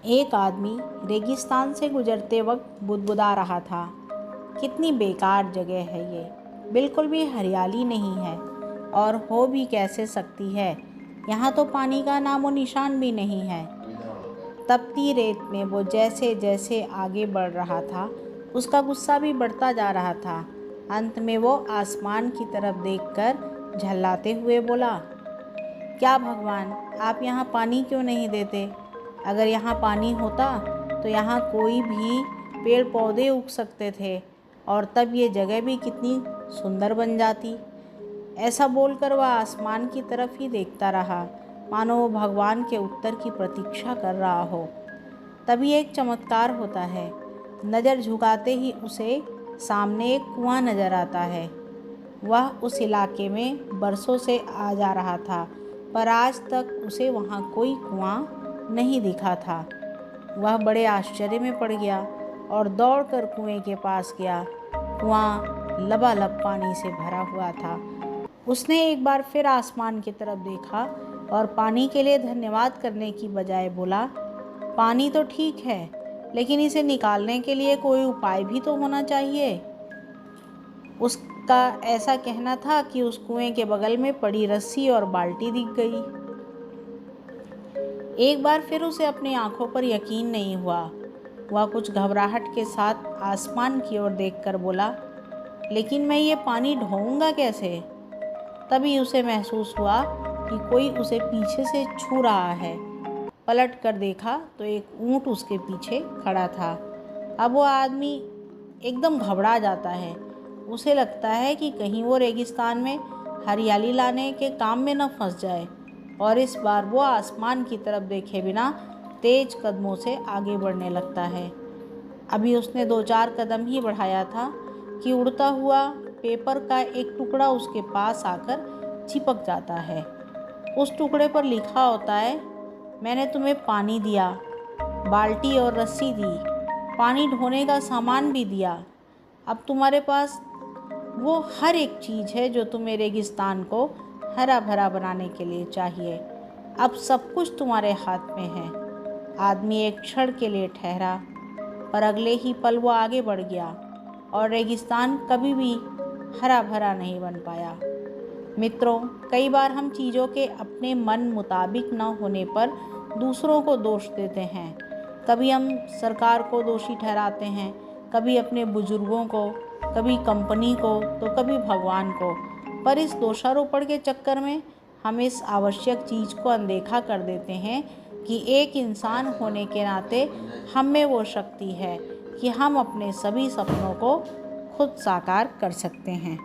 एक आदमी रेगिस्तान से गुजरते वक्त बुदबुदा रहा था, कितनी बेकार जगह है ये, बिल्कुल भी हरियाली नहीं है और हो भी कैसे सकती है। यहाँ तो पानी का नामो निशान भी नहीं है। तपती रेत में वो जैसे जैसे आगे बढ़ रहा था, उसका गुस्सा भी बढ़ता जा रहा था। अंत में वो आसमान की तरफ देखकर झल्लाते हुए बोला, क्या भगवान, आप यहाँ पानी क्यों नहीं देते? अगर यहाँ पानी होता तो यहाँ कोई भी पेड़ पौधे उग सकते थे और तब ये जगह भी कितनी सुंदर बन जाती। ऐसा बोलकर वह आसमान की तरफ ही देखता रहा, मानो वो भगवान के उत्तर की प्रतीक्षा कर रहा हो। तभी एक चमत्कार होता है। नज़र झुकाते ही उसे सामने एक कुआं नज़र आता है। वह उस इलाके में बरसों से आ जा रहा था, पर आज तक उसे वहाँ कोई कुआं नहीं दिखा था। वह बड़े आश्चर्य में पड़ गया और दौड़कर कुएं के पास गया। कुआं लबालब पानी से भरा हुआ था। उसने एक बार फिर आसमान की तरफ देखा और पानी के लिए धन्यवाद करने की बजाय बोला, पानी तो ठीक है, लेकिन इसे निकालने के लिए कोई उपाय भी तो होना चाहिए। उसका ऐसा कहना था कि उस कुएं के बगल में पड़ी रस्सी और बाल्टी दिख गई। एक बार फिर उसे अपनी आंखों पर यकीन नहीं हुआ। वह कुछ घबराहट के साथ आसमान की ओर देखकर बोला, लेकिन मैं ये पानी ढोऊंगा कैसे? तभी उसे महसूस हुआ कि कोई उसे पीछे से छू रहा है। पलट कर देखा तो एक ऊंट उसके पीछे खड़ा था। अब वो आदमी एकदम घबरा जाता है। उसे लगता है कि कहीं वो रेगिस्तान में हरियाली लाने के काम में न फंस जाए, और इस बार वो आसमान की तरफ देखे बिना तेज कदमों से आगे बढ़ने लगता है। अभी उसने 2-4 कदम ही बढ़ाया था कि उड़ता हुआ पेपर का एक टुकड़ा उसके पास आकर चिपक जाता है। उस टुकड़े पर लिखा होता है, मैंने तुम्हें पानी दिया, बाल्टी और रस्सी दी, पानी ढोने का सामान भी दिया। अब तुम्हारे पास वो हर एक चीज़ है जो तुम्हें रेगिस्तान को हरा भरा बनाने के लिए चाहिए। अब सब कुछ तुम्हारे हाथ में है। आदमी एक क्षण के लिए ठहरा, पर अगले ही पल वो आगे बढ़ गया और रेगिस्तान कभी भी हरा भरा नहीं बन पाया। मित्रों, कई बार हम चीज़ों के अपने मन मुताबिक न होने पर दूसरों को दोष देते हैं। कभी हम सरकार को दोषी ठहराते हैं, कभी अपने बुजुर्गों को, कभी कंपनी को, तो कभी भगवान को। पर इस दोषारोपण के चक्कर में हम इस आवश्यक चीज़ को अनदेखा कर देते हैं कि एक इंसान होने के नाते हम में वो शक्ति है कि हम अपने सभी सपनों को खुद साकार कर सकते हैं।